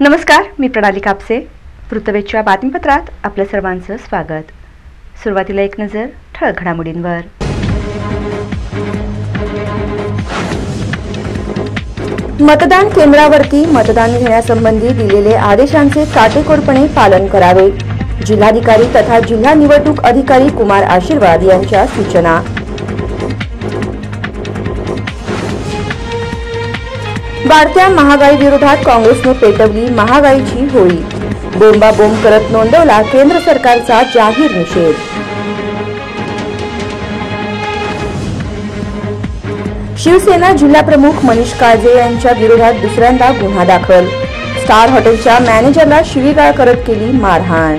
नमस्कार, मी प्रणाली कापसे. वृत्तवेधच्या बातमीपत्रात आपल्या सर्वांचं स्वागत. सुरुवातीला एक नजर ठळक घडामोडींवर. मतदान केंद्रावरती मतदान घेण्यासंबंधी दिलेले आदेशांचे काटेकोरपणे पालन करावे. जिल्हाधिकारी तथा जिल्हा निवडणूक अधिकारी कुमार आशीर्वाद यांच्या सूचना. वाढत्या महागाई विरोधात काँग्रेसने पेटवली महागाईची होळी. बोंबाबोंब करत नोंदवला केंद्र सरकारचा जाहीर निषेध. शिवसेना जिल्हाप्रमुख मनीष काळजे यांच्या विरोधात दुसऱ्यांदा गुन्हा दाखल. स्टार हॉटेलच्या मॅनेजरला शिवीगाळ करत केली मारहाण.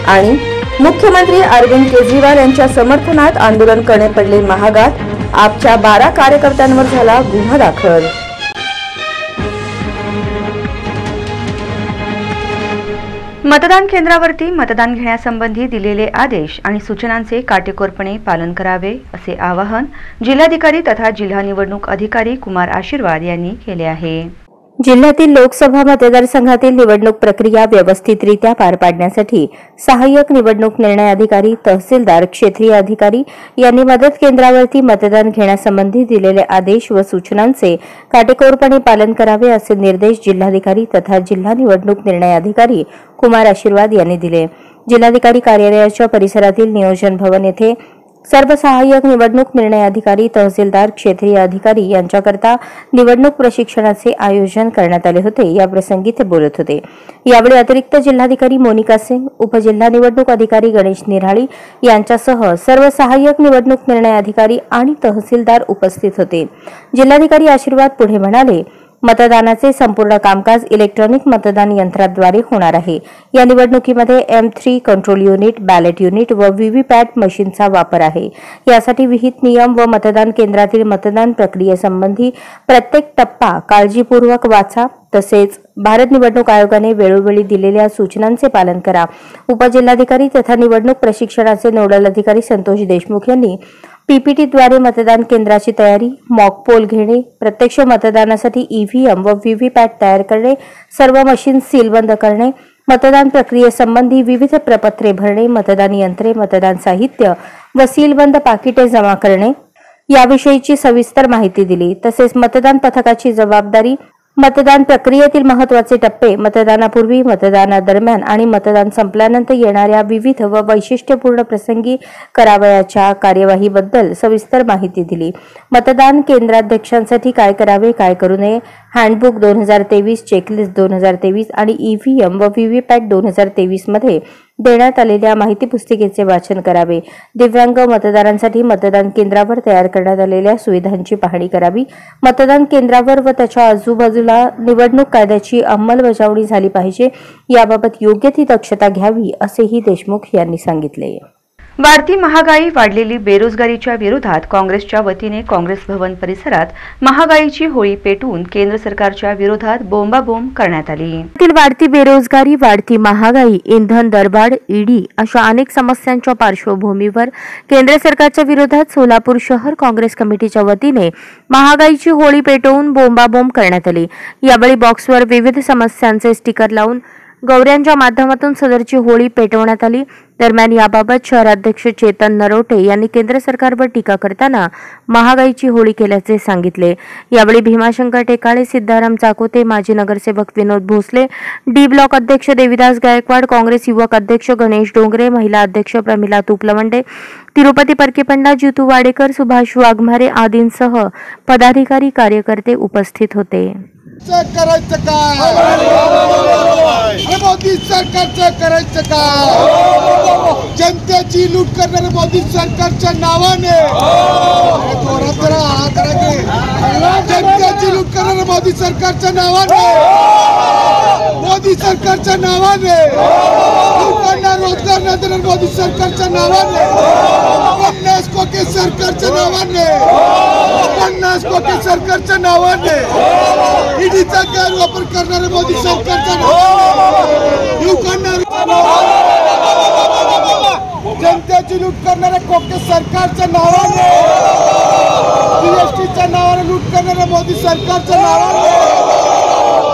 आणि मुख्यमंत्री अरविंद केजरीवाल यांच्या समर्थनात आंदोलन करणे पडले महागात. आपच्या 12 कार्यकर्त्यांवर झाला गुन्हा दाखल. मतदान केंद्रावरती मतदान घेण्यासंबंधी दिलेले आदेश आणि सूचनांचे काटेकोरपणे पालन करावे असे आवाहन जिल्हाधिकारी तथा जिल्हा निवडणूक अधिकारी कुमार आशीर्वाद यांनी केले आहे. जिल्ह्यातील लोकसभा मतदारसंघातील निवडणूक प्रक्रिया व्यवस्थितरित्या पार पाडण्यासाठी सहाय्यक निवडणूक निर्णय अधिकारी, तहसीलदार, क्षेत्रीय अधिकारी यांनी मदत केंद्रावरती मतदान घेण्यासंबंधी दिलेले आदेश व सूचनांचे काटेकोरपणे पालन करावे असे निर्देश जिल्हाधिकारी तथा जिल्हा निवडणूक निर्णय अधिकारी कुमार आशीर्वाद यांनी दिले. जिल्हाधिकारी कार्यालयाच्या परिसरातील नियोजन भवन येथे सर्व सहाय्यक निवडणूक निर्णय अधिकारी, तहसीलदार, क्षेत्रीय अधिकारी यांच्याकरता निवडणूक प्रशिक्षणाचे आयोजन करण्यात आले होते. या प्रसंगी ते बोलत होते. यावेळी अतिरिक्त जिल्हाधिकारी मोनिका सिंग, उपजिल्हा निवडणूक अधिकारी गणेश निराळी यांच्यासह सर्व सहाय्यक निवडणूक निर्णय अधिकारी आणि तहसीलदार उपस्थित होते. जिल्हाधिकारी आशीर्वाद पुढे म्हणाले, मतदानाचे संपूर्ण कामकाज इलेक्ट्रॉनिक मतदान यंत्राद्वारे होणार आहे. या निवडणुकीमध्ये M3 control unit, ballot unit व व्हीव्हीपॅट मशीनचा वापर आहे. यासाठी विहित नियम व मतदान केंद्रातील मतदान प्रक्रियेसंबंधी प्रत्येक टप्पा काळजीपूर्वक वाचा. तसेच भारत निवडणूक आयोगाने वेळोवेळी दिलेल्या सूचनांचे पालन करा. उपजिल्हाधिकारी तथा निवडणूक प्रशिक्षणाचे नोडल अधिकारी संतोष देशमुख यांनी पीपीटीद्वारे मतदान केंद्राची तयारी, मॉक पोल घेणे, प्रत्यक्ष मतदानासाठी ईव्हीएम व व्हीव्हीपॅट तयार करणे, सर्व मशीन सीलबंद करणे, मतदान प्रक्रियेसंबंधी विविध प्रपत्रे भरणे, मतदान यंत्रे, मतदान साहित्य व सीलबंद पाकिटे जमा करणे याविषयीची सविस्तर माहिती दिली. तसेच मतदान पथकाची जबाबदारी, मतदान प्रक्रियेतील महत्त्वाचे टप्पे, मतदानापूर्वी, मतदानादरम्यान आणि मतदान संपल्यानंतर येणाऱ्या विविध व वैशिष्ट्यपूर्ण प्रसंगी करावयाच्या कार्यवाहीबद्दल सविस्तर माहिती दिली. मतदान केंद्राध्यक्षांसाठी काय करावे, काय करू नये, हँडबुक 2023, चेकलिस्ट 2023 आणि ईव्हीएम व व्हीव्हीपॅट 2023 मध्ये देण्यात आलेल्या माहिती पुस्तिकेचे वाचन करावे. दिव्यांग मतदारांसाठी मतदान केंद्रावर तयार करण्यात आलेल्या सुविधांची पाहणी करावी. मतदान केंद्रावर व त्याच्या आजूबाजूला निवडणूक कायद्याची अंमलबजावणी झाली पाहिजे. याबाबत योग्य ती दक्षता घ्यावी असेही देशमुख यांनी सांगितले. वाढती महागाई, वाढलेली बेरोजगारीच्या विरोधात काँग्रेसच्या वतीने काँग्रेस भवन परिसरात महागाईची होळी पेटवून केंद्र सरकारच्या विरोधात बोंबाबोंब करण्यात आली. वाढती बेरोजगारी, वाढती महागाई, इंधन दरवाढ, ईडी अशा अनेक समस्यांच्या पार्श्वभूमीवर केंद्र सरकारच्या विरोधात सोलापूर शहर काँग्रेस कमिटीच्या वतीने महागाईची होळी पेटवून बोंबाबोंब करण्यात आली. यावेळी बॉक्सवर विविध समस्यांचे स्टिकर लावून गौऱ्यांच्या माध्यमातून सदरची होळी पेटवण्यात आली. दरम्यान याबाबत शहराध्यक्ष चेतन नरोटे यांनी केंद्र सरकारवर टीका करताना महागाईची होळी केल्याचे सांगितले. यावेळी भीमाशंकर टेकाळे, सिद्धाराम चाकोते, माजी नगरसेवक विनोद भोसले, डी ब्लॉक अध्यक्ष देविदास गायकवाड, काँग्रेस युवक अध्यक्ष गणेश डोंगरे, महिला अध्यक्ष प्रमिला तुपलवंडे, तिरुपती परकेपंडा, जितू वाडेकर, सुभाष वाघमारे आदींसह पदाधिकारी, कार्यकर्ते उपस्थित होते. करायचं काय? मोदी सरकारचं करायचं काय? जनतेची लूट करणाऱ्या मोदी सरकारच्या नावाने जनतेची लूट करणाऱ्या मोदी सरकारच्या नावाने लोकांना रोजगार न देणाऱ्या मोदी सरकारच्या नावाने 50 कोटी सरकारच्या नावाने 50 कोटी सरकारच्या नावाने ईडीचा गैरवापर करणारे मोदी सरकारच्या नावाने लोकांना जनतेची लूट करणाऱ्या कोटी सरकारच्या नावाने जीएसटीच्या नावाने लूट करणाऱ्या मोदी सरकारच्या नावाने,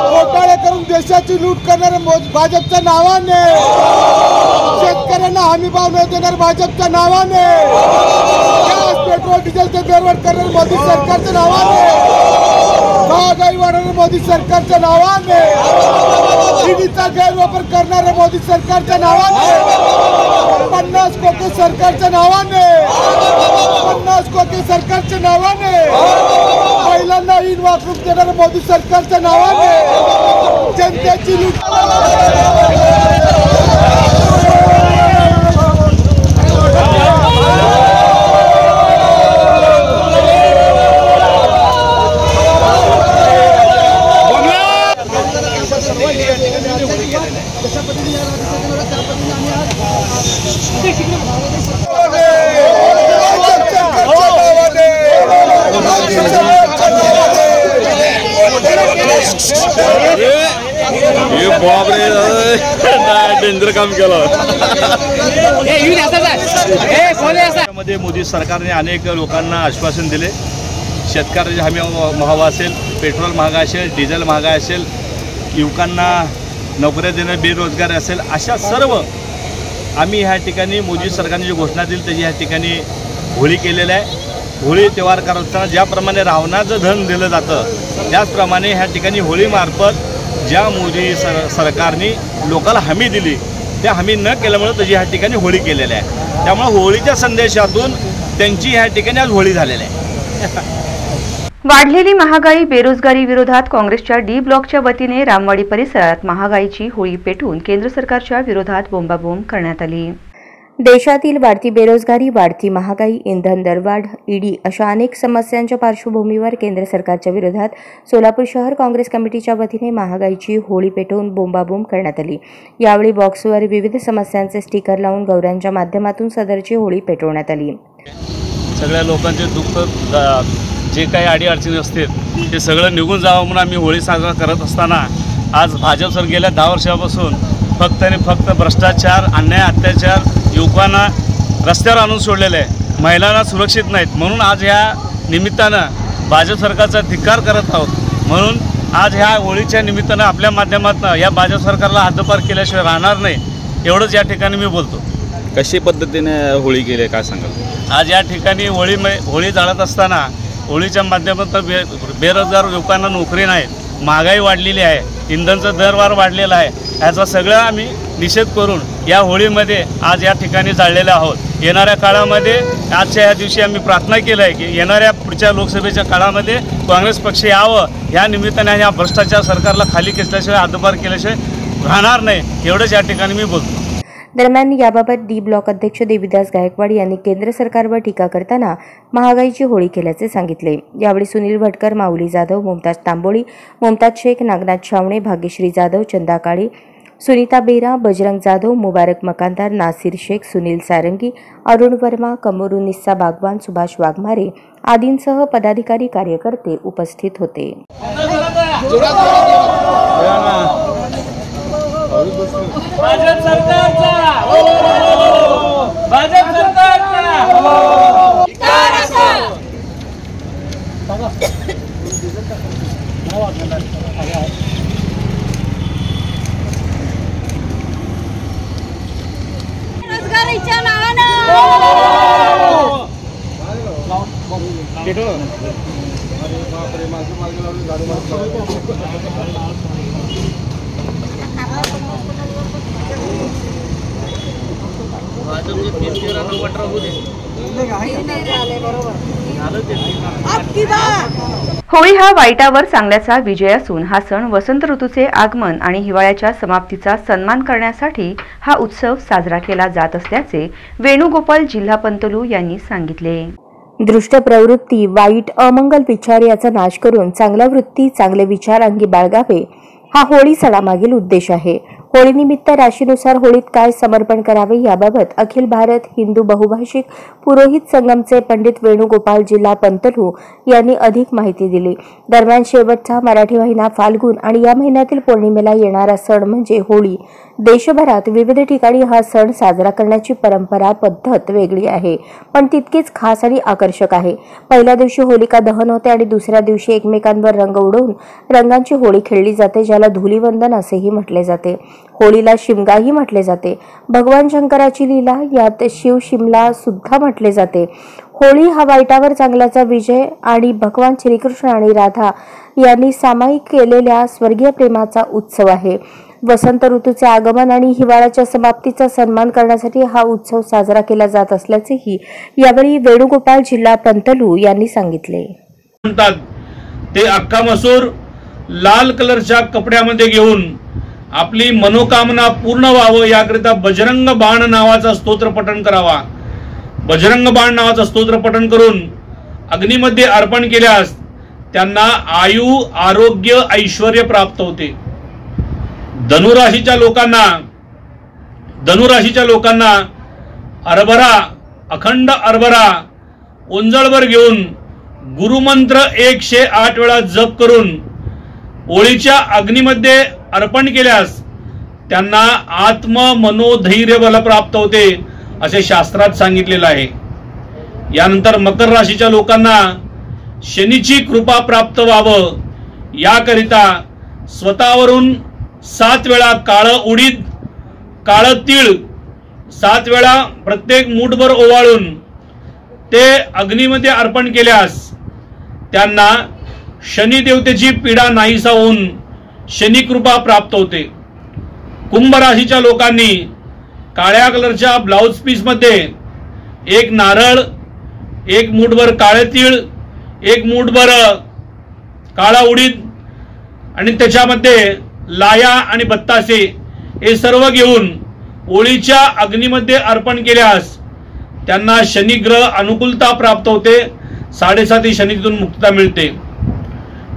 घोटाळे करून देशाची लूट करणाऱ्या भाजपच्या नावाने, शेतकऱ्यांना हमी भाव न देणार भाजपच्या नावाने, गॅस पेट्रोल डिझेलचे दरवाढ करणाऱ्या मोदी सरकारच्या नावाने, महागाई वाढवणाऱ्या मोदी सरकारच्या नावाने, ईडीचा गैरवापर करणाऱ्या मोदी सरकारच्या नावाने, 50 कोटी सरकारच्या नावाने, 50 कोटी सरकारच्या नावाने, महिलांना ईद वापरून देणाऱ्या मोदी सरकारच्या नावाने जनतेची लूट. डेंजर काम केलं. मोदी सरकारने अनेक लोकांना आश्वासन दिले. शेतकऱ्याचे हमी भाव असेल, पेट्रोल महागा असेल, डिझेल महागा असेल, युवकांना नोकऱ्या देणं, बेरोजगार असेल, अशा सर्व आम्ही ह्या ठिकाणी मोदी सरकारने जी घोषणा दिली त्याची ह्या ठिकाणी होळी केलेलं आहे. होळी त्योहार करताना ज्याप्रमाणे रावणाचं धन दिलं जातं त्याचप्रमाणे ह्या ठिकाणी होळीमार्फत ज्या मोदी सरकारने लोकांना हमी दिली त्या हमी न केल्यामुळे त्याची ह्या ठिकाणी होळी केलेली आहे. त्यामुळे होळीच्या संदेशातून त्यांची ह्या ठिकाणी आज होळी झालेली आहे. वाढलेली महागाई बेरोजगारी विरोधात काँग्रेसच्या डी ब्लॉकच्या वतीने रामवाडी परिसरात महागाईची होळी पेटवून केंद्र सरकारच्या विरोधात बोंबाबोंब करण्यात आली. देशातील वाढती बेरोजगारी, वाढती महागाई, इंधन दरवाढ, ईडी अशा अनेक समस्यांच्या पार्श्वभूमीवर केंद्र सरकारच्या विरोधात सोलापूर शहर काँग्रेस कमिटीच्या वतीने महागाईची होळी पेटवून बोंबाबोंब करण्यात आली. यावेळी बॉक्सवर विविध समस्यांचे स्टिकर लावून गौऱ्यांच्या माध्यमातून सदरची होळी पेटवण्यात आली. सगळ्या लोकांचे दुःख, जे काही अडीअडचणी असतील ते सगळं निघून जावं म्हणून आम्ही होळी साजरा करत असताना आज भाजप सर गेल्या 10 वर्षापासून फक्त आणि फक्त भ्रष्टाचार, अन्याय, अत्याचार, युवकांना रस्त्यावर आणून सोडलेलं आहे, महिलांना सुरक्षित नाहीत. म्हणून आज ह्या निमित्तानं भाजप सरकारचा धिक्कार करत आहोत. म्हणून आज ह्या होळीच्या निमित्तानं आपल्या माध्यमातून या भाजप सरकारला हद्दपार केल्याशिवाय राहणार नाही एवढंच या ठिकाणी मी बोलतो. कशी पद्धतीने होळी केली आहे काय सांगाल? आज या ठिकाणी होळी जाळत असताना होळीच्या माध्यमातून बेरोजगार युवकांना नोकरी नाही, महागाई वाढलेली आहे, इंधनचा दरवाढ वाढलेला आहे, याचा सगळा आम्ही निषेध करून या होळीमध्ये आज या ठिकाणी जाळलेले आहोत. येणाऱ्या काळामध्ये आजच्या या दिवशी आम्ही प्रार्थना केलं आहे की येणाऱ्या पुढच्या लोकसभेच्या काळामध्ये काँग्रेस पक्ष यावं, या निमित्ताने या भ्रष्टाचार सरकारला खाली खेचल्याशिवाय हद्दपार केल्याशिवाय राहणार नाही एवढंच या ठिकाणी मी बोलतो. दरम्यान याबाबत डी ब्लॉक अध्यक्ष देवीदास गायकवाड यांनी केंद्र सरकारवर टीका करताना महागाईची होळी केल्याचे सांगितले. यावेळी सुनील भटकर, माऊली जाधव, मुमताज तांबोळी, मुमताज शेख, नागनाथ शावणे, भाग्यश्री जाधव, चंदा काळे, सुनीता बेरा, बजरंग जाधव, मुबारक मकानदार, नासिर शेख, सुनील सारंगी, अरुण वर्मा, कमरुनिस्सा बागवान, सुभाष वाघमारे आदींसह पदाधिकारी कार्यकर्ते उपस्थित होते. भाजप सरकारचा भाजप सरकारचा रोजगारीच्या नावानं होळी हा वाईटावर चांगल्याचा विजय असून हा सण वसंत ऋतूचे आगमन आणि हिवाळ्याच्या समाप्तीचा सन्मान करण्यासाठी हा उत्सव साजरा केला जात असल्याचे वेणुगोपाल जिल्हा पंतलू यांनी सांगितले. दृष्ट प्रवृत्ती, वाईट अमंगल विचार याचा नाश करून चांगल्या वृत्ती, चांगले विचार अंगी बाळगावे हा होळी सणामागील उद्देश आहे. होळीनिमित्त राशीनुसार होळीत काय समर्पण करावे याबाबत अखिल भारत हिंदू बहुभाषिक पुरोहित संगमचे पंडित वेणुगोपाल जिल्हा पंतलू यांनी अधिक माहिती दिली. दरम्यान शेवटचा मराठी महिना फाल्गुन आणि या महिन्यातील पौर्णिमेला येणारा सण म्हणजे होळी. देशभरात विविध ठिकाणी हा सण साजरा करण्याची परंपरा पद्धत वेगळी आहे, पण तितकीच खास आणि आकर्षक आहे. पहिल्या दिवशी होलिका दहन होते आणि दुसऱ्या दिवशी एकमेकांवर रंग उडवून रंगांची होळी खेळली जाते, ज्याला धुलीवंदन असेही म्हटले जाते. होळीला शिमगाही म्हटले जाते. भगवान शंकराची लीला यात शिव शिमला सुद्धा म्हटले जाते. होळी हा वाईटावर चांगल्याचा विजय आणि भगवान श्रीकृष्ण आणि राधा यांनी सामायिक केलेल्या स्वर्गीय प्रेमाचा उत्सव आहे. वसंत ऋतूचे आगमन आणि हिवाळ्याच्या समाप्तीचा सन्मान करण्यासाठी हा उत्सव साजरा केला जात असल्याचेही यावेळी वेणुगोपाल जिल्हा पंतलू यांनी सांगितले. ते अख्खा मसूर लाल कलरच्या कपड्यामध्ये घेऊन आपली मनोकामना पूर्ण व्हावं याकरिता बजरंग बाण नावाचा स्तोत्र पठण करावा. बजरंग बाण नावाचा स्तोत्र पठण करून अग्नीमध्ये अर्पण केल्यास त्यांना आयु आरोग्य ऐश्वर्य प्राप्त होते. धनुराशीच्या लोकांना हरभरा अखंड हरभरा ओंजळवर घेऊन गुरुमंत्र 108 वेळा जप करून होळीच्या अग्नीमध्ये अर्पण केल्यास त्यांना आत्म मनोधैर्य बल प्राप्त होते असे शास्त्रात सांगितलेलं आहे. यानंतर मकर राशीच्या लोकांना शनीची कृपा प्राप्त व्हावं याकरिता स्वतःवरून 7 वेळा काळं उडीद काळं तीळ 7 वेळा प्रत्येक मूठभर ओवाळून ते अग्नीमध्ये अर्पण केल्यास त्यांना शनी देवतेची पीडा नाहीसा होऊन शनी कृपा प्राप्त होते. कुंभ राशीच्या लोकांनी काळ्या कलरच्या ब्लाउज पीस मध्ये 1 नारळ 1 मूठभर काळे तीळ 1 मूठभर काळा उडीद आणि त्याच्यामध्ये लाया आणि बत्तासे हे सर्व घेऊन होळीच्या अग्नीमध्ये अर्पण केल्यास त्यांना शनिग्रह अनुकूलता प्राप्त होते. 7.5 शनीतून मुक्तता मिळते.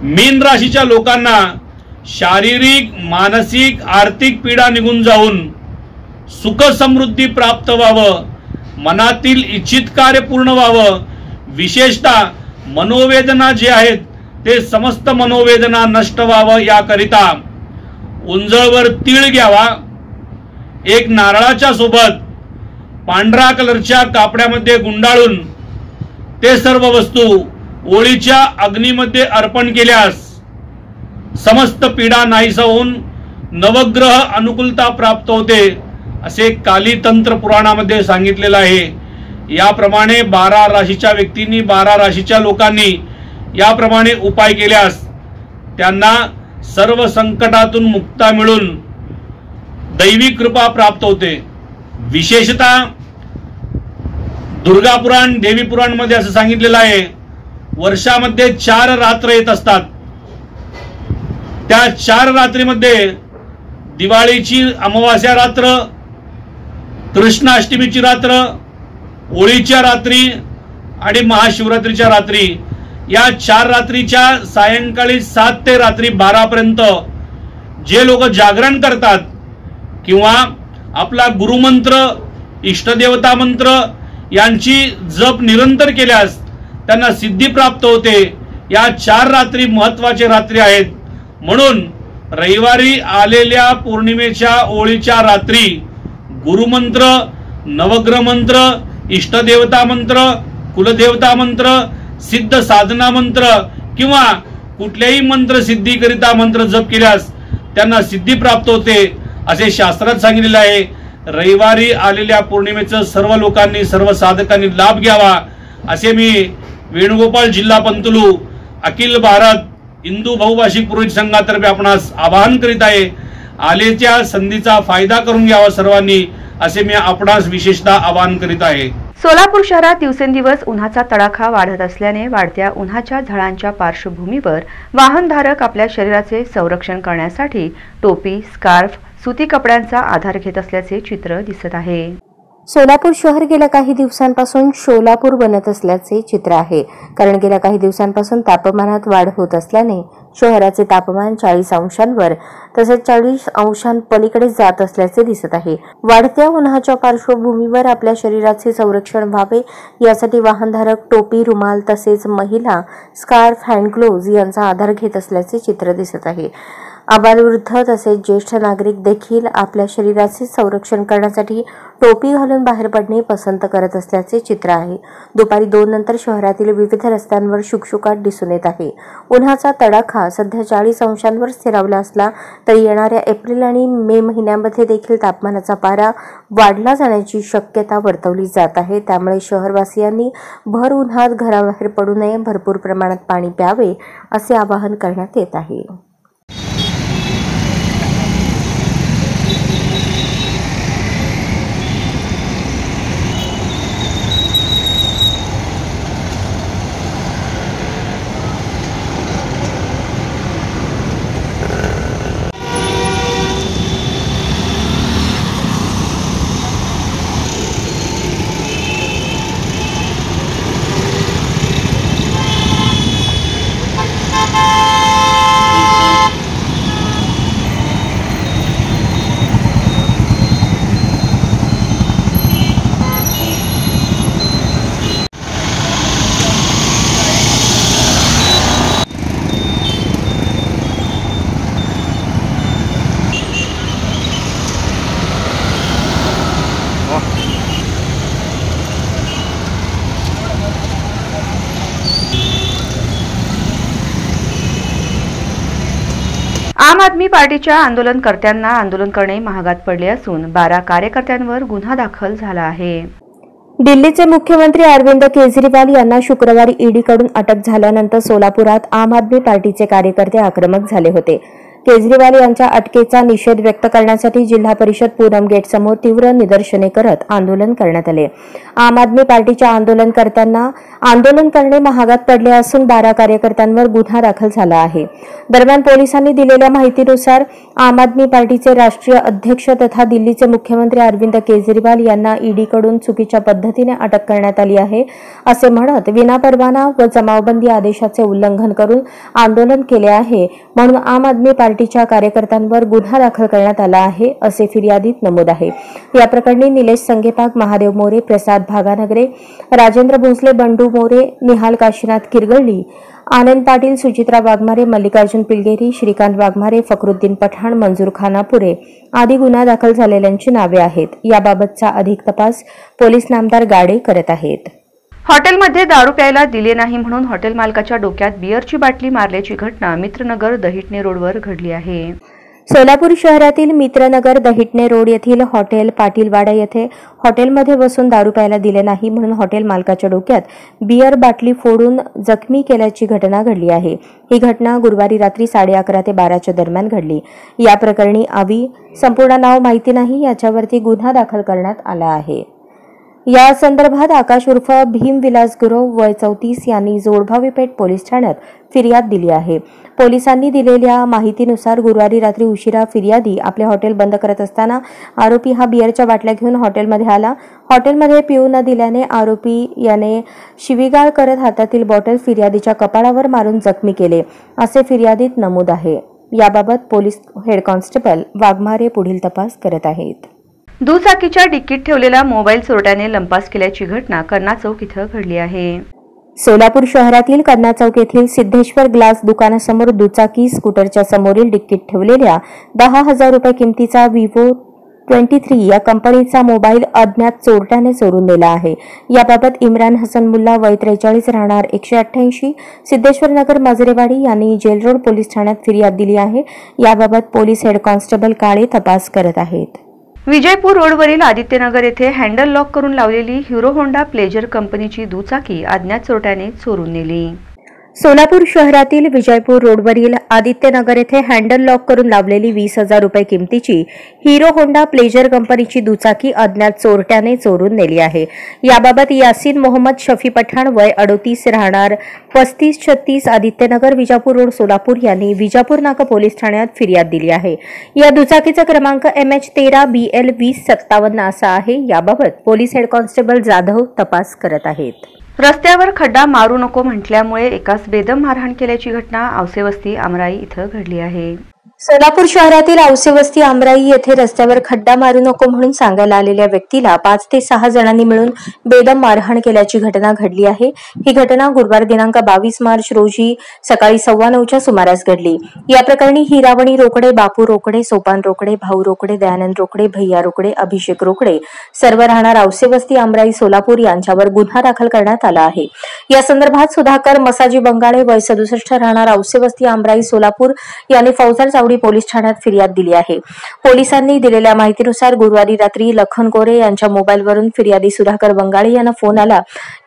मीन राशीच्या लोकांना शारीरिक मानसिक आर्थिक पीडा निघून जाऊन सुख समृद्धी प्राप्त व्हावं, मनातील इच्छित कार्य पूर्ण व्हावं, विशेषतः मनोवेदना जे आहेत ते समस्त मनोवेदना नष्ट व्हावं याकरिता उंजळवर तीळ घ्यावा. 1 नारळाच्या सोबत पांढरा कलरच्या कापड्यामध्ये गुंडाळून ते सर्व वस्तू होळीच्या अग्नीमध्ये अर्पण केल्यास समस्त पीडा नाहीसा होऊन नवग्रह अनुकूलता प्राप्त होते असे काली तंत्र पुराणामध्ये सांगितलेलं आहे. याप्रमाणे 12 राशीच्या व्यक्तींनी 12 राशीच्या लोकांनी याप्रमाणे उपाय केल्यास त्यांना सर्व संकटातून मुक्ता मिळून दैवी कृपा प्राप्त होते. विशेषतः दुर्गा पुराण देवी पुराण मध्ये असं सांगितलेलं आहे, वर्षामध्ये 4 रात्र येत असतात. त्या 4 रात्रीमध्ये दिवाळीची अमावास्या रात्र, कृष्णाष्टमीची रात्र, होळीच्या रात्री आणि महाशिवरात्रीच्या रात्री या 4 रात्रीच्या सायंकाळी 7 ते रात्री 12 पर्यंत जे लोक जागरण करतात किंवा आपला गुरुमंत्र इष्टदेवता मंत्र यांची जप निरंतर केल्यास त्यांना सिद्धी प्राप्त होते. या 4 रात्री महत्वाचे रात्री आहेत. म्हणून रविवारी आलेल्या पौर्णिमेच्या होळीच्या रात्री गुरुमंत्र नवग्रह मंत्र इष्टदेवता मंत्र कुलदेवता मंत्र सिद्ध साधना मंत्र किंवा कुठल्याही मंत्र सिद्धीकरिता मंत्र जप केल्यास त्यांना सिद्धी प्राप्त होते असे शास्त्रात सांगितलेले आहे. रविवारी आलेल्या पौर्णिमेचं सर्व लोकांनी सर्व साधकांनी लाभ घ्यावा असे मी वेणुगोपाल जिल्हा पंतलू अखिल भारत हिंदू बहुभाषिक पुरोहित संघातर्फे आपणास आवाहन करीत आहे. आलेल्या संधीचा फायदा करून घ्यावा सर्वांनी असे मी आपणास विशेषतः आवाहन करीत आहे. सोलापूर शहरात दिवसेंदिवस उन्हाचा तडाखा वाढत असल्याने वाढत्या उन्हाच्या झळांच्या पार्श्वभूमीवर वाहनधारक आपल्या शरीराचे संरक्षण करण्यासाठी टोपी स्कार्फ सुती कपड्यांचा आधार घेत असल्याचे चित्र दिसत आहे. सोलापूर शहर गेल्या काही दिवसांपासून शोलापूर बनत असल्याचे चित्र आहे. कारण गेल्या काही दिवसांपासून तापमानात वाढ होत असल्याने शहराचे तापमान 40 अंशांवर तसेच 40 अंशांपलीकडे जात असल्याचे दिसत आहे. वाढत्या उन्हाच्या पार्श्वभूमीवर आपल्या शरीराचे संरक्षण व्हावे यासाठी वाहनधारक टोपी रुमाल तसेच महिला स्कार्फ हँड ग्लोव्ज यांचा आधार घेत असल्याचे चित्र दिसत आहे. आबालवृद्ध तसेच ज्येष्ठ नागरिक देखील आपल्या शरीराचे संरक्षण करण्यासाठी टोपी घालून बाहेर पडणे पसंत करत असल्याचे चित्र आहे. दुपारी 2 नंतर शहरातील विविध रस्त्यांवर शुकशुकाट दिसून येत आहे. उन्हाचा तडाखा सध्या 40 अंशांवर स्थिरावला असला तरी येणाऱ्या एप्रिल आणि मे महिन्यामध्ये देखील तापमानाचा पारा वाढला जाण्याची शक्यता वर्तवली जात आहे. त्यामुळे शहरवासियांनी भर उन्हात घराबाहेर पडू नये, भरपूर प्रमाणात पाणी प्यावे असे आवाहन करण्यात येत आहे. आम आदमी पार्टीच्या आंदोलनकर्त्यांना आंदोलन करणे महागात पडले असून 12 कार्यकर्त्यांवर गुन्हा दाखल झाला आहे. दिल्लीचे मुख्यमंत्री अरविंद केजरीवाल यांना शुक्रवारी ईडीकडून अटक झाल्यानंतर सोलापुरात आम आदमी पार्टीचे कार्यकर्ते आक्रमक झाले होते. केजरीवाल यांच्या अटकेचा निषेध व्यक्त करण्यासाठी जिल्हा परिषद पूनम गेट समोर तीव्र निदर्शने करत आंदोलन करण्यात आले. आम आदमी पार्टीच्या आंदोलनकर्त्यांना आंदोलन करणे महागात पडले असून 12 कार्यकर्त्यांवर गुन्हा दाखल झाला आहे. दरम्यान पोलिसांनी दिलेल्या माहितीनुसार आम आदमी पार्टीचे राष्ट्रीय अध्यक्ष तथा दिल्लीचे मुख्यमंत्री अरविंद केजरीवाल यांना ईडीकडून चुकीच्या पद्धतीने अटक करण्यात आली आहे असे म्हणत विनापरवाना व जमावबंदी आदेशाचे उल्लंघन करून आंदोलन केले आहे, म्हणून आम आदमी पार्टीच्या कार्यकर्त्यांवर गुन्हा दाखल करण्यात आला आहे असे फिर्यादीत नमूद आहे. या प्रकरणी निलेश संगेपाक, महादेव मोरे, प्रसाद भागानगरे, राजेंद्र भोसले, बंडू मोरे, निहाल काशीनाथ किरगळी, आनंद पाटील, सुचित्रा वाघमारे, मल्लिकार्जुन पिलगेरी, श्रीकांत वाघमारे, फखरुद्दीन पठाण, मंजूर खानापुरे आदी गुन्हा दाखल झालेल्यांची नावे आहेत. याबाबतचा अधिक तपास पोलीस नामदार गाडे करत आहेत. हॉटेलमध्ये दारू प्यायला दिले नाही म्हणून हॉटेल मालकाच्या डोक्यात बिअरची बाटली मारल्याची घटना मित्रनगर दहिटणे रोडवर घडली आहे. सोलापूर शहरातील मित्रनगर दहिटणे रोड येथील हॉटेल पाटीलवाडा येथे हॉटेलमध्ये बसून दारू प्यायला दिले नाही म्हणून हॉटेल मालकाच्या डोक्यात बिअर बाटली फोडून जखमी केल्याची घटना घडली आहे. ही घटना गुरुवारी रात्री 11:30 ते 12च्या दरम्यान घडली. या प्रकरणी आवी संपूर्ण नाव माहिती नाही याच्यावरती गुन्हा दाखल करण्यात आला आहे. या संदर्भात आकाश उर्फ भीम विलास गुरव वय 34 यांनी जोडभावी पेठ पोलीस ठाण्यात फिर्याद दिली आहे. पोलिसांनी दिलेल्या माहितीनुसार गुरुवारी रात्री उशिरा फिर्यादी आपले हॉटेल बंद करत असताना आरोपी हा बिअरच्या बाटल्या घेऊन हॉटेलमध्ये आला. हॉटेलमध्ये पिऊ न दिल्याने आरोपी याने शिवीगाळ करत हातातील बॉटल फिर्यादीच्या कपाळावर मारून जखमी केले असे फिर्यादीत नमूद आहे. याबाबत पोलीस हेड कॉन्स्टेबल वाघमारे पुढील तपास करत आहेत. दुचाकीच्या डिक्कीत ठेवलेला मोबाईल चोरट्याने लंपास केल्याची घटना कन्ना चौक इथं घडली आहे. सोलापूर शहरातील कन्ना चौक येथील सिद्धेश्वर ग्लास दुकानासमोर दुचाकी स्कूटरच्या समोरील डिक्कीत ठेवलेल्या 10,000 रुपये किमतीचा Vivo 23 या कंपनीचा मोबाईल अज्ञात चोरट्याने चोरून नेला आहे. याबाबत इम्रान हसन मुल्ला वय 43 राहणार 188 सिद्धेश्वर नगर मजरेवाडी यांनी जेल रोड पोलीस ठाण्यात फिर्याद दिली आहे. याबाबत पोलीस हेड कॉन्स्टेबल काळे तपास करत आहेत. विजयपूर रोडवरील आदित्यनगर येथे हँडल लॉक करून लावलेली हिरो होंडा प्लेजर कंपनीची दुचाकी अज्ञात चोरट्याने चोरून नेली. सोलापूर शहरातील विजयपूर रोडवरील आदित्यनगर येथे हँडल लॉक करून लावलेली 20,000 रुपये किमतीची हिरो होंडा प्लेजर कंपनीची दुचाकी अज्ञात चोरट्याने चोरून नेली आहे. याबाबत यासीन मोहम्मद शफी पठाण वय 38 राहणार 3536 आदित्यनगर विजापूर रोड सोलापूर यांनी विजापूर नाका पोलीस ठाण्यात फिर्याद दिली आहे. या दुचाकीचा क्रमांक MH13BL 2057 असा आहे. याबाबत पोलीस हेड कॉन्स्टेबल जाधव तपास करत आहेत. रस्त्यावर खड्डा मारू नको म्हटल्यामुळे एकास बेदम मारहाण केल्याची घटना औसेवस्ती आमराई इथं घडली आहे. सोलापूर शहरातील औसेवस्ती आमराई येथे रस्त्यावर खड्डा मारू नको म्हणून सांगायला आलेल्या व्यक्तीला 5 ते 6 जणांनी मिळून बेदम मारहाण केल्याची घटना घडली आहे। ही घटना गुरुवार दिनांक 22 मार्च रोजी सकाळी 9:15च्या सुमारास घडली। या प्रकरणी हिरावणी रोकडे, बापू रोकडे, सोपान रोकडे, भाऊ रोकडे, दयानंद रोकडे, भैया रोकडे, अभिषेक रोकडे सर्व राहणार औसेवस्ती आमराई सोलापूर यांच्यावर गुन्हा दाखल करण्यात आला आहे। या संदर्भात सुधाकर मसाजी बंगाळे वय 67 राहणार औसेवस्ती आमराई सोलापूर यांनी फौजदार पोलीस ठाण्यात फिर्याद दिली आहे। पोलिसांनी दिलेल्या माहितीनुसार गुरुवारी रात्री लखन कोरे यांच्या मोबाईलवरून फिर्यादी सुधाकर बंगाळे यांना फोन आला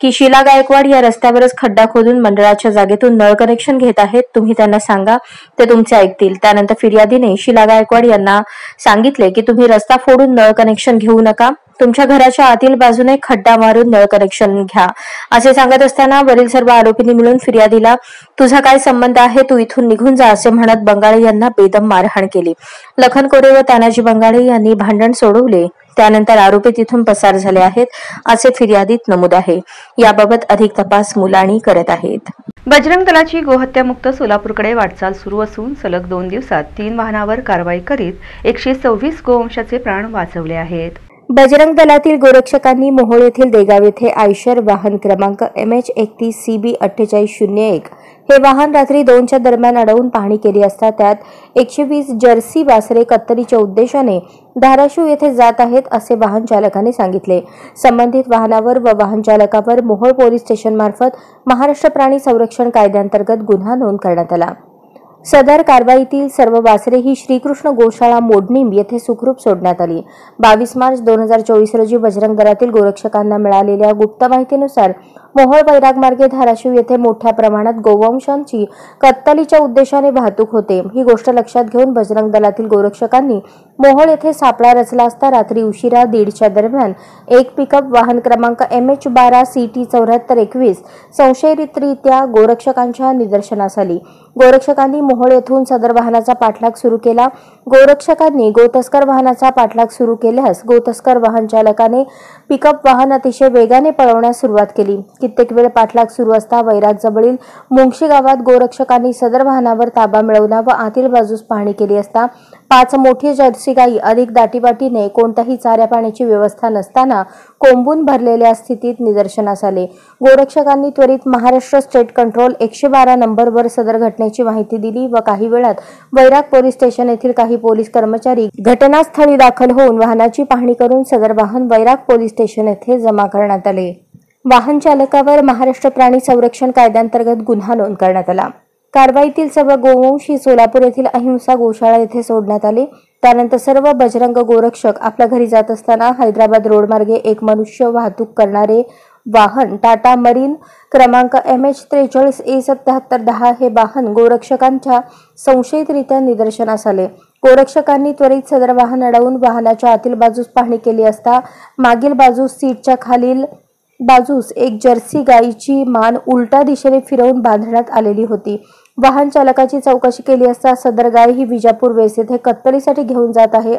की शीला गायकवाड या रस्त्यावरच खड्डा खोदून मंडळाच्या जागेतून नळ कनेक्शन घेत आहेत, तुम्ही त्यांना सांगा, ते तुमचे ऐकतील। त्यानंतर फिर्यादीने शीला गायकवाड यांना सांगितले की तुम्ही रस्ता फोडून नळ कनेक्शन घेऊ नका, तुमच्या घराच्या आतील बाजूने खड्डा मारून नळ कनेक्शन घ्या असे सांगत असताना वरील सर्व आरोपींनी मिळून फिर्यादीला तुझा काय संबंध आहे, तू इथून निघून जा असे म्हणत बंगाळे यांना बेदम मारहाण केली। लखन कोरे व तानाजी बंगाळे यांनी भांडण सोडवले, त्यानंतर आरोपी तिथून पसार झाले आहेत असे फिर्यादीत नमूद आहे। याबाबत अधिक तपास मुलाणी करत आहेत। बजरंग दलाची गोहत्यामुक्त सोलापूरकडे वाटचाल सुरू असून सलग 2 दिवसात 3 वाहनावर कारवाई करीत 126 गोवंशाचे प्राण वाचवले आहेत। बजरंग दलातील गोरक्षकांनी मोहोळ येथील देगाव येथे आयशर वाहन क्रमांक MH31 CB 4801 हे वाहन रात्री 2च्या दरम्यान अडवून पाहणी केली असता त्यात 120 जर्सी वासरे कत्तलीच्या उद्देशाने धाराशिव येथे जात आहेत असे वाहन चालकाने सांगितले। संबंधित वाहनावर व वाहन चालकावर मोहोळ पोलीस स्टेशन मार्फत महाराष्ट्र प्राणी संरक्षण कायद्यांतर्गत गुन्हा नोंद करण्यात आला। सदर कारवाईतील सर्व वासरे ही श्रीकृष्ण गोशाळा मोडणीम येथे सुखरूप सोडण्यात आली। 22 मार्च 2024 रोजी बजरंग दलातील गोरक्षकांना मिळालेल्या गुप्त माहितीनुसार मोहोळ वैराग मार्गे धाराशिव येथे मोठ्या प्रमाणात गोवंशांची कत्तलीच्या उद्देशाने वाहतूक होते। ही गोष्ट लक्षात घेऊन बजरंग दलातील गोरक्षकांनी मोहोळ येथे सापळा रचला असता रात्री उशिरा 1:30च्या दरम्यान एक पिकअप वाहन क्रमांक MH12 CT 7421 संशयितरित्या गोरक्षकांच्या निदर्शनास आली। गोरक्षकांनी मोहोळ येथून सदर वाहनाचा पाठलाग सुरू केला। गोरक्षकांनी गोतस्कर वाहनाचा पाठलाग सुरू केल्यास गोतस्कर वाहन चालकाने पिकअप वाहन अतिशय वेगाने पळवण्यास सुरुवात केली। कित्येक वेळ पाठलाग सुरू असता वैराग जवळील मुंगशी गावात गोरक्षकांनी सदर वाहनावर ताबा मिळवला व आतील बाजूस पाहणी केली असता 5 मोठी जर्सी गायी अधिक दाटीवाटीने कोणत्याही चाऱ्या पाण्याची व्यवस्था नसताना कोंबून भरलेल्या स्थितीत निदर्शनास आले। गोरक्षकांनी त्वरित महाराष्ट्र स्टेट कंट्रोल 112 नंबरवर सदर घटनेची माहिती दिली व काही वेळात वैराग पोलीस स्टेशन येथील काही पोलीस कर्मचारी घटनास्थळी दाखल होऊन वाहनाची पाहणी करून सदर वाहन वैराग पोलीस स्टेशन येथे जमा करण्यात आले। वाहन चालकावर महाराष्ट्र प्राणी संरक्षण कायद्यांतर्गत गुन्हा नोंद करण्यात आला। कारवाईतील सर्व गोवंश ही सोलापूर येथील अहिंसा गोशाळा येथे सोडण्यात आले। त्यानंतर सर्व बजरंग गोरक्षक आपल्या घरी जात असताना हैदराबाद रोड मार्गे एक मनुष्य वाहतूक करणारे वाहन टाटा मरीन क्रमांक MH43 A7710 हे वाहन गोरक्षकांच्या संशयितरित्या निदर्शनास आले। गोरक्षकांनी त्वरित सदर वाहन अडवून वाहनाच्या आतील बाजूस पाहणी केली असता मागील बाजूस सीटच्या खालील बाजूस एक जर्सी गायीची मान उलट्या दिशेने फिरवून बांधण्यात आलेली होती। वाहन चालकाची चौकशी केली असता सदर गाय ही विजापूर वेस येथे कत्तलीसाठी घेऊन जात आहे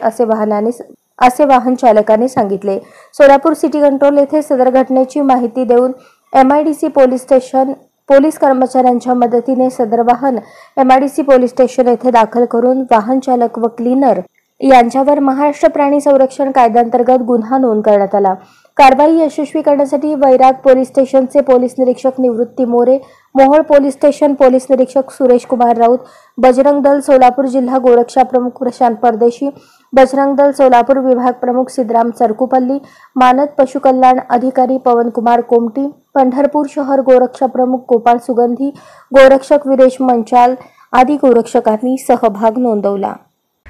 असे वाहन चालकाने सांगितले। सोलापूर सिटी कंट्रोल येथे सदर घटनेची माहिती देऊन MIDC पोलीस स्टेशन पोलीस कर्मचाऱ्यांच्या मदतीने सदर वाहन MIDC पोलीस स्टेशन येथे दाखल करून वाहन चालक व क्लीनर यांच्यावर महाराष्ट्र प्राणी संरक्षण कायद्यांतर्गत गुन्हा नोंद करण्यात आला। कारवाई यशस्वी करण्यासाठी वैराग पोलीस स्टेशनचे पोलीस निरीक्षक Nivrutti More, Mohol police station police निरीक्षक सुरेश कुमार राऊत, बजरंग दल सोलापूर जिल्हा गोरक्षा प्रमुख प्रशांत परदेशी, बजरंग दल सोलापूर विभाग प्रमुख सिद्धराम सरकुपल्ली, मानद पशुकल्याण अधिकारी पवन कुमार कोमटी, पंढरपूर शहर गोरक्षा प्रमुख गोपाळ सुगंधी, गोरक्षक विरेश मंचाल आदी गोरक्षकांनी सहभाग नोंदवला।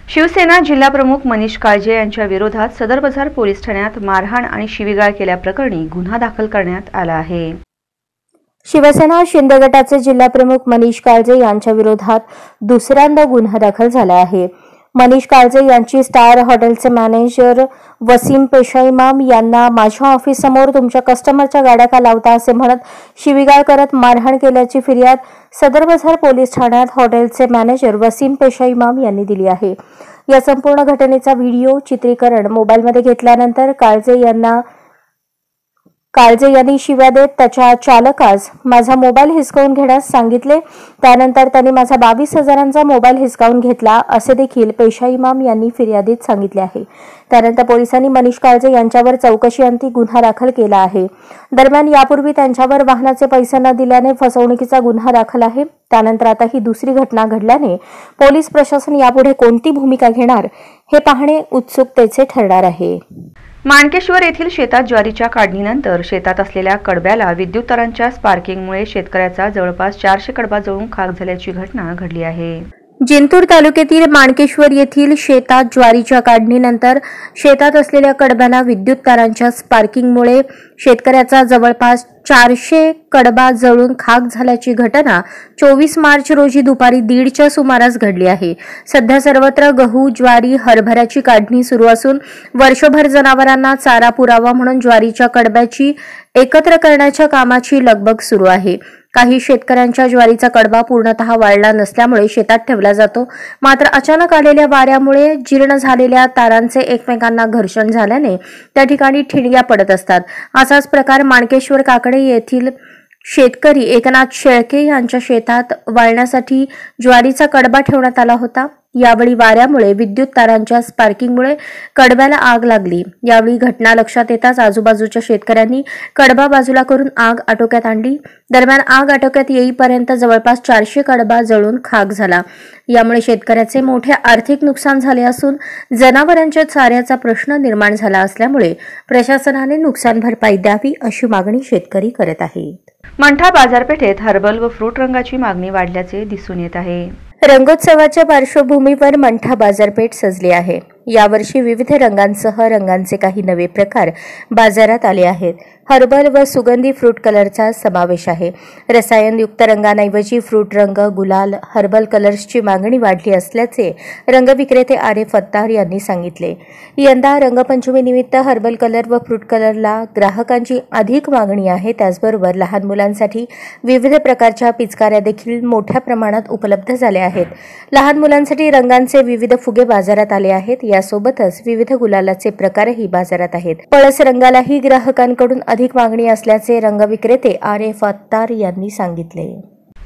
शिवसेना जिल्हा प्रमुख मनीष काळजे यांच्या विरोधात सदर बाजार पोलीस ठाण्यात मारहाण आणि शिवीगाळ केल्याप्रकरणी गुन्हा दाखल करण्यात आला आहे। शिवसेना शिंदे गटाचे जिल्हा प्रमुख मनीष काळजे यांच्या विरोधात दुसऱ्यांदा गुन्हा दाखल झाला आहे। मनीष काळजे यांची स्टार हॉटेलचे मॅनेजर वसीम पेशाईमाम यांना माझ्या ऑफिस समोर तुमच्या कस्टमरच्या गाड्या का लावता असे म्हणत शिवीगाळ करत मारहाण केल्याची फिर्याद सदर बाजार पोलीस ठाण्यात हॉटेलचे मॅनेजर वसीम पेशाईमाम यांनी दिली आहे। या संपूर्ण घटनेचा व्हिडिओ चित्रीकरण मोबाईलमध्ये घेतल्यानंतर काळजे यांना काळजे यांनी शिव्या देत त्याच्या चालकास माझा मोबाईल हिसकावून घेण्यास सांगितले. त्यानंतर त्यांनी माझा 22,000चा मोबाईल हिसकावून घेतला असे देखील पेशा इमाम यांनी फिर्यादीत सांगितले आहे. त्यानंतर पोलिसांनी मनीष काळजे यांच्यावर चौकशीअंती गुन्हा दाखल केला आहे. दरम्यान यापूर्वी त्यांच्यावर वाहनाचे पैसे न दिल्याने फसवणुकीचा गुन्हा दाखल आहे. त्यानंतर आता ही दुसरी घटना घडल्याने पोलीस प्रशासन यापुढे कोणती भूमिका घेणार हे पाहणे उत्सुकतेचे ठरणार आहे. माणकेश्वर येथील शेतात ज्वारीच्या काढणीनंतर शेतात असलेल्या कडब्याला विद्युत तारांच्या स्पार्किंगमुळे शेतकऱ्याचा जवळपास 400 कडबा जळून खाक झाल्याची घटना घडली आहे. जिंतूर तालुक्यातील माणकेश्वर येथील शेतात ज्वारीच्या काढणीनंतर शेतात असलेल्या कडब्याला विद्युत तारांच्या स्पार्किंगमुळे शेतकऱ्याचा जवळपास 400 कडबा जळून खाक झाल्याची घटना 24 मार्च रोजी दुपारी 1:30च्या सुमारास घडली आहे. सध्या सर्वत्र गहू, ज्वारी, हरभऱ्याची काढणी सुरू असून वर्षभर जनावरांना चारा पुरावा म्हणून ज्वारीच्या कडब्याची एकत्र करण्याच्या कामाची लगबग सुरू आहे. काही शेतकऱ्यांच्या ज्वारीचा कडबा पूर्णतः वाळला नसल्यामुळे शेतात ठेवला जातो. मात्र अचानक आलेल्या वाऱ्यामुळे जीर्ण झालेल्या तारांचे एकमेकांना घर्षण झाल्याने त्या ठिकाणी ठिणग्या पडत असतात. असाच प्रकार माणकेश्वर काकडे येथील शेतकरी एकनाथ शेळके यांच्या शेतात वाळण्यासाठी ज्वारीचा कडबा ठेवण्यात आला होता. यावेळी वाऱ्यामुळे विद्युत तारांच्या स्पार्किंगमुळे कडब्याला आग लागली. यावेळी घटना लक्षात येताच आजूबाजूच्या शेतकऱ्यांनी कडबा बाजूला करून आग आटोक्यात आणली. दरम्यान आग आटोक्यात येईपर्यंत जवळपास 400 कडबा जळून खाक झाला. यामुळे शेतकऱ्याचे मोठे आर्थिक नुकसान झाले असून जनावरांच्या चाऱ्याचा प्रश्न निर्माण झाला असल्यामुळे प्रशासनाने नुकसान भरपाई द्यावी अशी मागणी शेतकरी करत आहेत. मंठा बाजारपेठेत हर्बल व फ्रूट रंगाची मागणी वाढल्याचे दिसून येत आहे. रंगोत्सवाच्या पार्श्वभूमीवर मंठा बाजारपेठ सजली आहे. यावर्षी विविध रंगांसह रंगांचे काही नवे प्रकार बाजारात आले आहेत. हर्बल व सुगंधी फ्रूट कलरचा समावेश आहे. रसायनयुक्त रंगांऐवजी फ्रूट रंग, गुलाल, हर्बल कलर्सची मागणी वाढली असल्याचे रंगविक्रेते आरिफ अत्तार यांनी सांगितले. यंदा रंगपंचमीनिमित्त हर्बल कलर व फ्रूट कलरला ग्राहकांची अधिक मागणी आहे. त्याचबरोबर लहान मुलांसाठी विविध प्रकारच्या पिचकाऱ्या देखील मोठ्या प्रमाणात उपलब्ध झाल्या आहेत. लहान मुलांसाठी रंगांचे विविध फुगे बाजारात आले आहेत. यासोबतच विविध गुलालाचे प्रकारही बाजारात आहेत. पळस रंगालाही ग्राहकांकडून अधिक मागणी असल्याचे रंगविक्रेते आरिफ अत्तार यांनी सांगितले.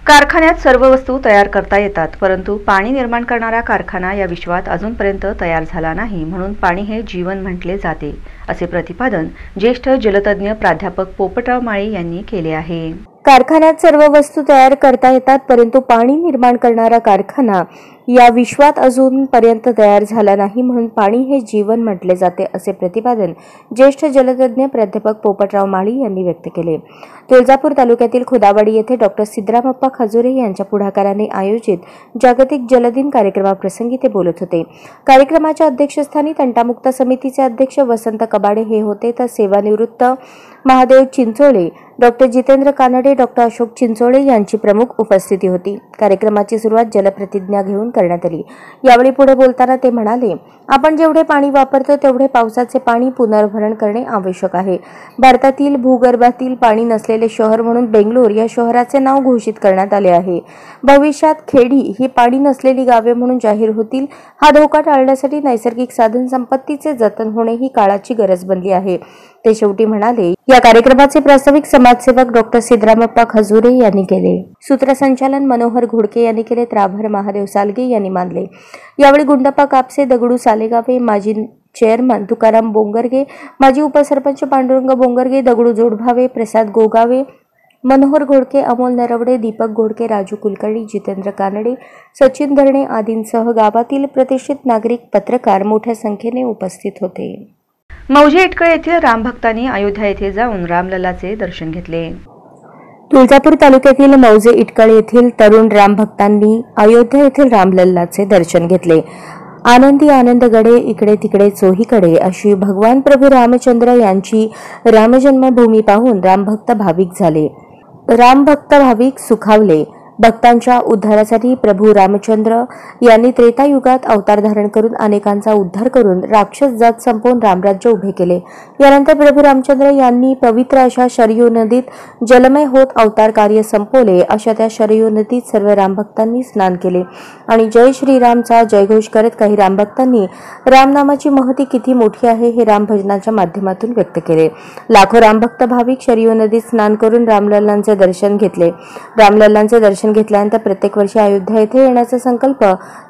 कारखान्यात सर्व वस्तू तयार करता येतात, परंतु पाणी निर्माण करणारा कारखाना या विश्वात अजूनपर्यंत तयार झाला नाही. म्हणून पाणी हे जीवन म्हटले जाते, असे प्रतिपादन ज्येष्ठ जलतज्ञ प्राध्यापक पोपटराव माळी यांनी केले आहे. कारखान्यात सर्व वस्तू तयार करता येतात, परंतु पाणी निर्माण करणारा कारखाना या विश्वात अजूनपर्यंत तयार झाला नाही. म्हणून पाणी हे जीवन म्हटले जाते, असे प्रतिपादन ज्येष्ठ जलतज्ञ प्राध्यापक पोपटराव माळी यांनी व्यक्त केले. तुळजापूर तालुक्यातील खुदावाडी येथे डॉक्टर सिद्धरामप्पा खजुरे यांच्या पुढाकाराने आयोजित जागतिक जलदिन कार्यक्रमाप्रसंगी ते बोलत होते. कार्यक्रमाच्या अध्यक्षस्थानी तंटामुक्त समितीचे अध्यक्ष वसंत कबाडे हे होते, तर सेवानिवृत्त महादेव चिंचोळे, डॉक्टर जितेंद्र कानडे, डॉक्टर अशोक चिंचोळे यांची प्रमुख उपस्थिती होती. कार्यक्रमाची सुरुवात जलप्रतिज्ञा घेऊन करण्यात आली. यावेळी पुढे बोलताना ते म्हणाले, आपण जेवढे पाणी वापरतो तेवढे पावसाचे पाणी पुनर्भरण करणे आवश्यक आहे. भारतातील भूगर्भातील पाणी नसलेले शहर म्हणून बेंगलोर या शहराचे नाव घोषित करण्यात आले आहे. भविष्यात खेडी ही पाणी नसलेली गावे म्हणून जाहीर होतील. हा धोका टाळण्यासाठी नैसर्गिक साधन संपत्तीचे जतन होणे ही काळाची गरज बनली आहे. ते शेवटी म्हणाले. या कार्यक्रमाचे प्रास्ताविक समाजसेवक डॉक्टर सिद्धरामप्पा खजुरे यांनी केले. सूत्रसंचालन मनोहर घोडके यांनी केले, तर आभार महादेव सालगे यांनी मानले. यावेळी गुंडप्पा कापसे, दगडू सालेगावे, माजी चेअरमन तुकाराम बोंगरगे, माजी उपसरपंच पांडुरंग बोंगरगे, दगडू जोडभावे, प्रसाद गोगावे, मनोहर घोडके, अमोल नरवडे, दीपक घोडके, राजू कुलकर्णी, जितेंद्र कानडे, सचिन धरणे आदींसह गावातील प्रतिष्ठित नागरिक, पत्रकार मोठ्या संख्येने उपस्थित होते. मौजे इटकळ येथील रामभक्तांनी अयोध्या येथे जाऊन रामलल्लाचे दर्शन घेतले. तुळजापूर तालुक्यातील मौजे इटकळ येथील तरुण रामभक्तांनी अयोध्या येथील रामलल्लाचे दर्शन घेतले. आनंदी आनंदगडे इकडे तिकडे चोहीकडे अशी भगवान प्रभू रामचंद्र यांची रामजन्मभूमी पाहून रामभक्त भाविक झाले. रामभक्त भाविक सुखावले. भक्तांच्या उद्धारासाठी प्रभू रामचंद्र यांनी त्रेतायुगात अवतार धारण करून अनेकांचा उद्धार करून राक्षस जात संपवून रामराज्य उभे केले। यानंतर प्रभू रामचंद्र यांनी पवित्र अशा शरयू नदीत जलमय होत अवतार कार्य संपवले। अशा त्या शरयू नदीत सर्व रामभक्तांनी स्नान केले आणि जय श्रीरामचा जयघोष करत काही रामभक्तांनी रामनामाची महती किती मोठी आहे हे राम भजनाच्या माध्यमातून व्यक्त केले। लाखो रामभक्त भाविक शरयू नदीत स्नान करून रामलल्लांचे दर्शन घेतले। रामलल्लांचे दर्शन घेतल्यानंतर प्रत्येक वर्षी अयोध्या येथे येण्याचा संकल्प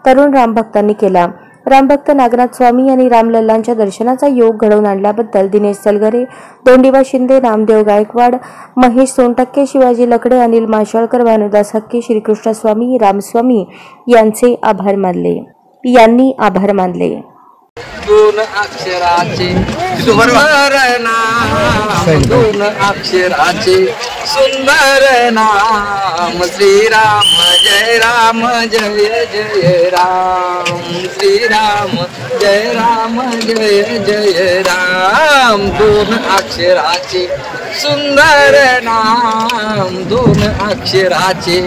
तरुण रामभक्तांनी केला। रामभक्त नागनाथ स्वामी यांनी रामलल्लांच्या दर्शनाचा योग घडवून आणल्याबद्दल दिनेश सलगरे, दोंडीबा शिंदे, नामदेव गायकवाड, महेश सोनटक्के, शिवाजी लकडे, अनिल माशाळकर, भानुदास हक्के, श्रीकृष्ण स्वामी, रामस्वामी यांचे आभार मानले। दोन अक्षराचे सुंदर नाम, दोन अक्षराचे सुंदर नाम, श्रीराम जय राम जय जय राम, श्रीराम जय राम जय जय राम। दोन अक्षराचे सुंदर नाम, दोन अक्षराचे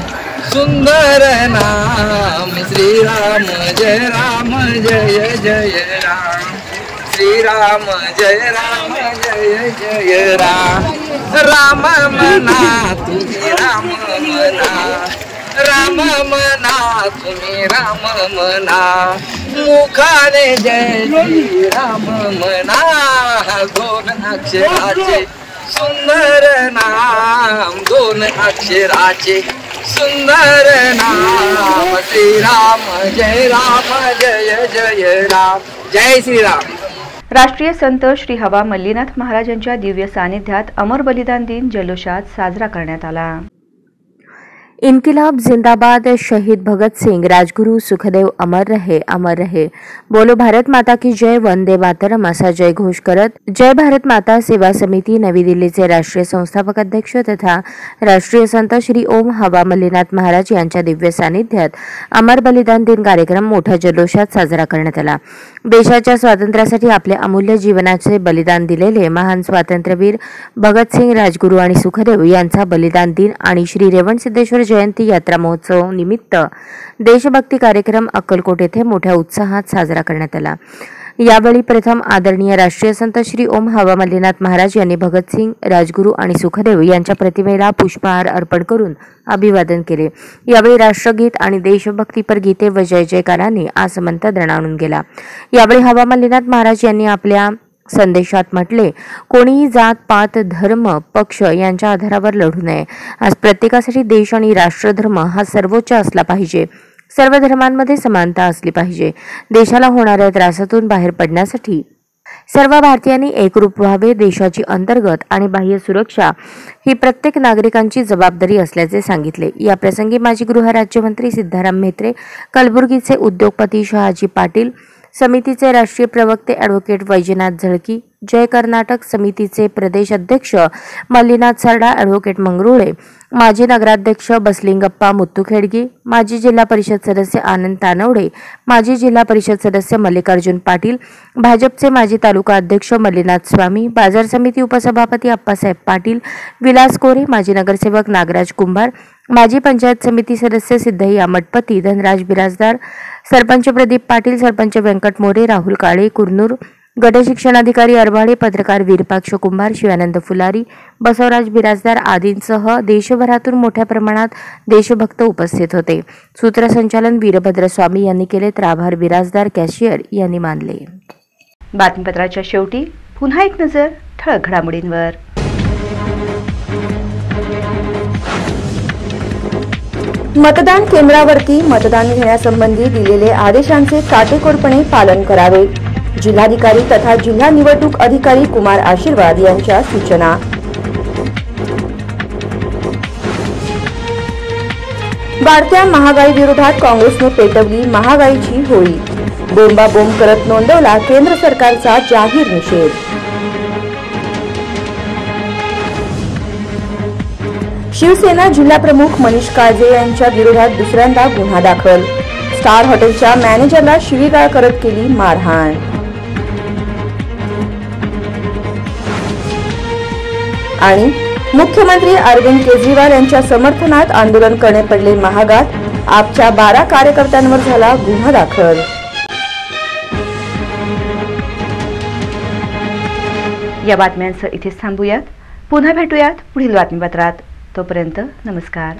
सुंदर नाम, श्रीराम जय राम जय जय राम, श्रीराम जय राम जय जय राम। राम मना तुम्ही राम मना, राम मना तुम्ही राम मना, मुखाने जय श्रीराम मना। दोन अक्षराचे सुंदर नाम, दोन अक्षराचे सुंदर नाम, श्रीराम जय जय राम, जय श्रीराम। राष्ट्रीय संत श्री हवा मल्लीनाथ महाराजांच्या दिव्य सानिध्यात अमर बलिदान दिन जल्लोषात साजरा करण्यात आला। इनकिलाब जिंदाबाद, शहीद भगत सिंग, राजगुरू सुखदेव अमर रहे, बोलो भारत माता की जय, वंदे मातरम असा जयघोष करत जय भारत माता सेवा समिती नवी दिल्लीचे राष्ट्रीय संस्थापक अध्यक्ष तथा राष्ट्रीय संत श्री ओम हवा मल्लीनाथ महाराज यांच्या दिव्य सानिध्यात अमर बलिदान दिन कार्यक्रम मोठ्या जल्लोषात साजरा करण्यात आला। देशाच्या स्वातंत्र्यासाठी आपले अमूल्य जीवनाचे बलिदान दिलेले महान स्वातंत्र्यवीर भगतसिंग, राजगुरू आणि सुखदेव यांचा बलिदान दिन आणि श्री रेवणसिद्धेश्वर जयंती यात्रा महोत्सव निमित्त देशभक्ती कार्यक्रम अक्कलकोट येथे मोठ्या उत्साहात साजरा करण्यात आला। यावेळी प्रथम आदरणीय राष्ट्रीय संत श्री ओम हवा मल्लीनाथ महाराज यांनी भगतसिंग, राजगुरू आणि सुखदेव यांच्या प्रतिमेला पुष्पहार अर्पण करून अभिवादन केले। यावेळी राष्ट्रगीत आणि देशभक्तीपर गीते व जय जयकारांनी आसमंत दणाणून गेला। यावेळी हवा मल्लीनाथ महाराज यांनी आपल्या संदेशात म्हटले, कोणीही जात पात धर्म पक्ष यांच्या आधारावर लढू नये। आज प्रत्येकासाठी देश आणि राष्ट्रधर्म हा सर्वोच्च असला पाहिजे। सर्व धर्मांमध्ये समानता असली पाहिजे। देशाला होणाऱ्या त्रासातून बाहेर पडण्यासाठी सर्व भारतीयांनी एकरूप व्हावे। देशाची अंतर्गत आणि बाह्य सुरक्षा ही प्रत्येक नागरिकांची जबाबदारी असल्याचे सांगितले। या प्रसंगी माजी गृह राज्यमंत्री सिद्धाराम म्हेत्रे, कलबुर्गीचे उद्योगपती शहाजी पाटील, समितीचे राष्ट्रीय प्रवक्ते ॲडव्होकेट वैजनाथ झळकी, जय कर्नाटक समितीचे प्रदेश अध्यक्ष मल्लीनाथ सरडा, ॲडव्होकेट मंगरुळे, माजी नगराध्यक्ष बसलिंगप्पा मुत्तुखेडगी, माजी जिल्हा परिषद सदस्य आनंद तानवडे, माजी जिल्हा परिषद सदस्य मल्लिकार्जुन पाटील, भाजपचे माजी तालुका अध्यक्ष मल्लीनाथ स्वामी, बाजार समिती उपसभापती अप्पासाहेब पाटील, विलास कोरे, माजी नगरसेवक नागराज कुंभार, माजी पंचायत समिती सदस्य सिद्धय्या मठपती, धनराज बिराजदार, सरपंच प्रदीप पाटील, सरपंच व्यंकट मोरे, राहुल काळे कुरनूर, गट शिक्षणाधिकारी अरबाळे, पत्रकार वीरपाक्ष कुंभार, शिवानंद फुलारी, बसवराज बिराजदार आदींसह देशभरातून मोठ्या प्रमाणात देशभक्त उपस्थित होते। सूत्रसंचालन वीरभद्र स्वामी यांनी केले तर आभार बिराजदार कॅशियर यांनी मानले। बातमीपत्राच्या शेवटी पुन्हा एक नजर ठळक घडामोडींवर। मतदान केंद्रावरती मतदान घेण्यासंबंधी दिलेले आदेशांचे काटेकोरपणे पालन करावे, जिल्हाधिकारी तथा जिल्हा निवडणूक अधिकारी कुमार आशीर्वाद यांच्या सूचना। वाढत्या महागाई विरोधात काँग्रेसने पेटवली महागाईची होळी, बोंबाबोंब करत नोंदवला केंद्र सरकारचा जाहीर निषेध। शिवसेना जिल्हाप्रमुख मनीष काळजे यांच्या विरोधात दुसऱ्यांदा गुन्हा दाखल, स्टार हॉटेलच्या मॅनेजरला शिवीगाळ करत केली मारहाण। आणि मुख्यमंत्री अरविंद केजरीवाल यांच्या समर्थनात आंदोलन करणे पडले महागात। आपच्या 12 कार्यकर्त्यांवर झाला गुन्हा दाखल। या बातम्यांसह इथेच थांबूयात। पुन्हा भेटूयात पुढील बातमीपत्रात। तोपर्यंत नमस्कार।